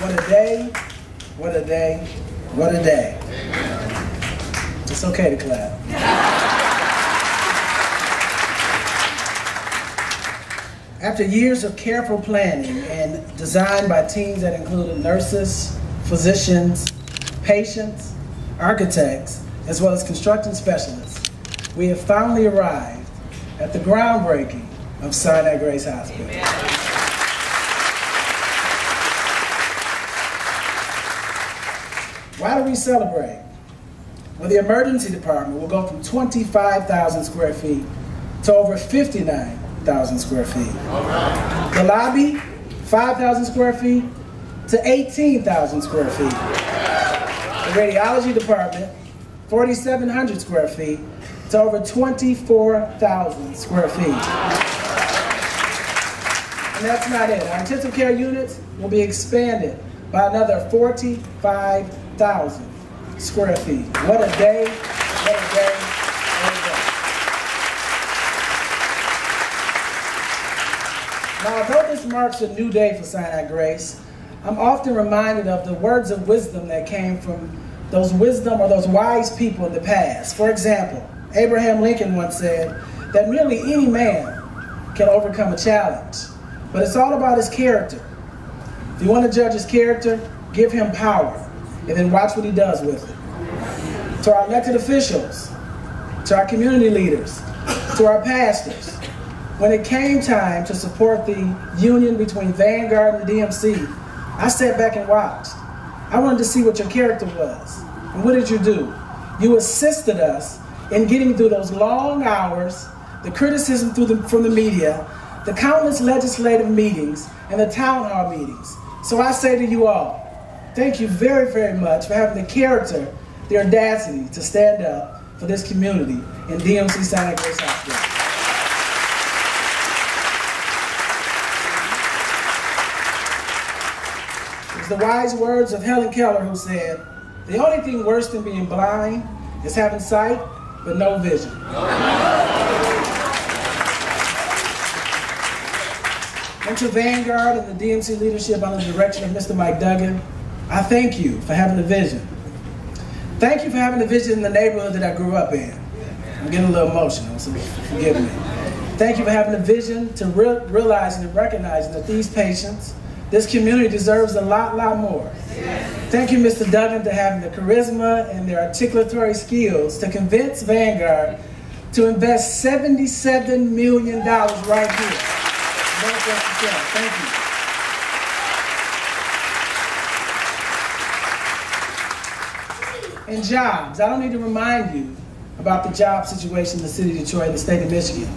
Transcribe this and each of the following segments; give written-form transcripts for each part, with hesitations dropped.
What a day, what a day, what a day. It's okay to clap. After years of careful planning and design by teams that included nurses, physicians, patients, architects, as well as construction specialists, we have finally arrived at the groundbreaking of Sinai-Grace Hospital. Amen. Why do we celebrate? Well, the emergency department will go from 25,000 square feet to over 59,000 square feet. Right. The lobby, 5,000 square feet to 18,000 square feet. The radiology department, 4,700 square feet to over 24,000 square feet. And that's not it. Our intensive care units will be expanded by another 45,000 square feet. What a day, what a day, what a day. Now, although this marks a new day for Sinai-Grace, I'm often reminded of the words of wisdom that came from those wise people in the past. For example, Abraham Lincoln once said that really any man can overcome a challenge, but it's all about his character. If you want to judge his character, give him power, and then watch what he does with it. To our elected officials, to our community leaders, to our pastors, when it came time to support the union between Vanguard and the DMC, I sat back and watched. I wanted to see what your character was. And what did you do? You assisted us in getting through those long hours, the criticism from the media, the countless legislative meetings, and the town hall meetings. So I say to you all, thank you very, very much for having the character, the audacity to stand up for this community in DMC Sinai-Grace Hospital. It's the wise words of Helen Keller who said, the only thing worse than being blind is having sight but no vision. And to Vanguard and the DMC leadership under the direction of Mr. Mike Duggan, I thank you for having the vision. Thank you for having the vision in the neighborhood that I grew up in. I'm getting a little emotional, so forgive me. Thank you for having the vision to realizing and recognizing that these patients, this community deserves a lot more. Thank you, Mr. Duggan, for having the charisma and their articulatory skills to convince Vanguard to invest $77 million right here. Thank you. And jobs. I don't need to remind you about the job situation in the city of Detroit and the state of Michigan.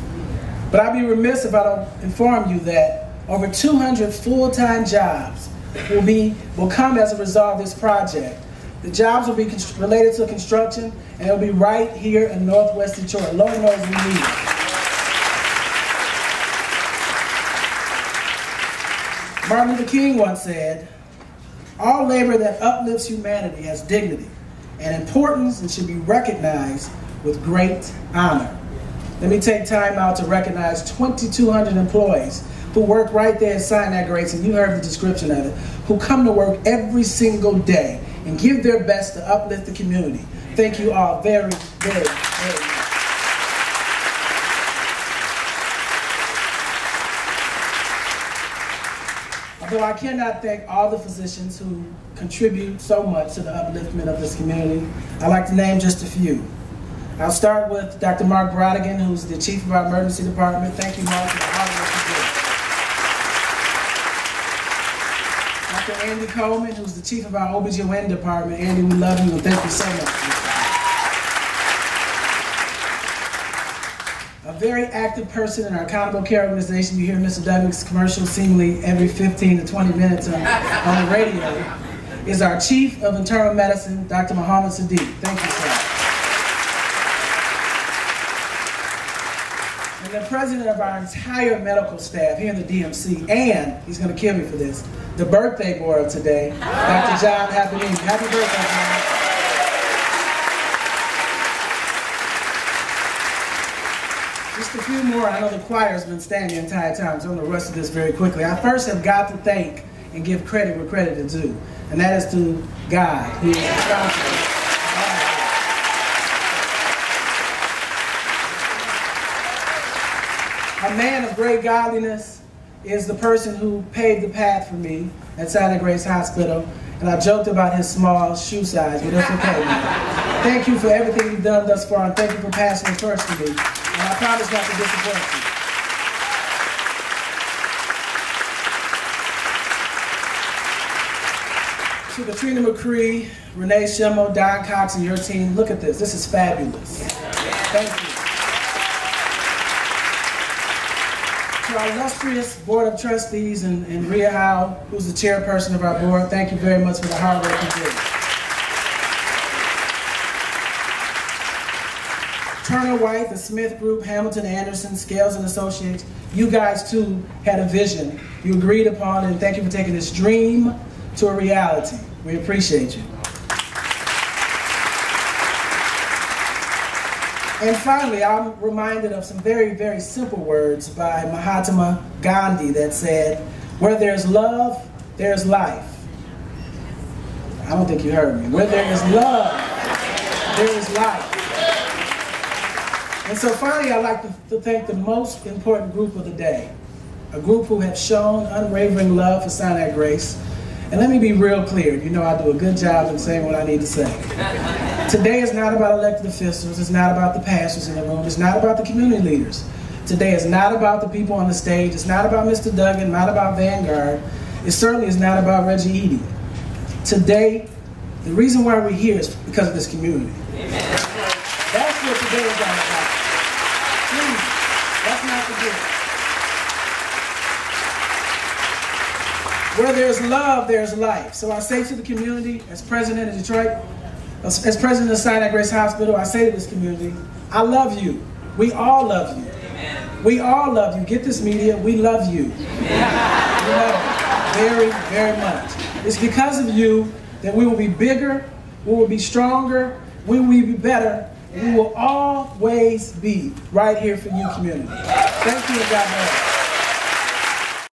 But I'd be remiss if I don't inform you that over 200 full-time jobs will come as a result of this project. The jobs will be related to construction, and it'll be right here in Northwest Detroit. Lord knows we need it. Martin Luther King once said, all labor that uplifts humanity has dignity and importance and should be recognized with great honor. Let me take time out to recognize 2,200 employees who work right there at Sinai-Grace, and you heard the description of it, who come to work every single day and give their best to uplift the community. Thank you all very, very, very much. Although I cannot thank all the physicians who contribute so much to the upliftment of this community, I'd like to name just a few. I'll start with Dr. Mark Brodigan, who's the chief of our emergency department. Thank you, Mark, for the hard work you do. Dr. Andy Coleman, who's the chief of our OBGYN department. Andy, we love you and thank you so much. A very active person in our accountable care organization. You hear Mr. Duggan's commercial seemingly every 15 to 20 minutes on the radio, is our chief of internal medicine, Dr. Muhammad Sadiq. Thank you, sir. And the president of our entire medical staff here in the DMC, and he's going to kill me for this, the birthday boy of today, Dr. John Happenini. Happy birthday, John. Just a few more. I know the choir's been standing the entire time, so I'm going to rush through this very quickly. I first have got to thank and give credit where credit is due. And that is to God, who is responsible. A man of great godliness is the person who paved the path for me at Sinai-Grace Hospital. And I joked about his small shoe size, but that's okay, man. Thank you for everything you've done thus far, and thank you for passing the torch to me. And I promise not to disappoint you. To Katrina McCree, Renee Shemo, Don Cox, and your team, look at this. This is fabulous. Thank you. To our illustrious Board of Trustees and Rhea Howe, who's the chairperson of our board, thank you very much for the hard work you did. Turner White, the Smith Group, Hamilton Anderson, Scales and Associates, you guys too had a vision you agreed upon, and thank you for taking this dream to a reality. We appreciate you. And finally, I'm reminded of some very, very simple words by Mahatma Gandhi that said, where there's love, there's life. I don't think you heard me. Where there is love, there is life. And so finally, I'd like to thank the most important group of the day, a group who have shown unwavering love for Sinai-Grace. And let me be real clear. You know I do a good job in saying what I need to say. Today is not about elected officials. It's not about the pastors in the room. It's not about the community leaders. Today is not about the people on the stage. It's not about Mr. Duggan, not about Vanguard. It certainly is not about Reggie Eadie. Today, the reason why we're here is because of this community. Amen. That's what today is all about. Please, let's not forget. Where there's love, there's life. So I say to the community, as president of Detroit, as president of Sinai-Grace Hospital, I say to this community, I love you. We all love you. Amen. We all love you. Get this, media, we love you. Amen. We love you very, very much. It's because of you that we will be bigger, we will be stronger, we will be better, and we will always be right here for you, community. Thank you, and God bless.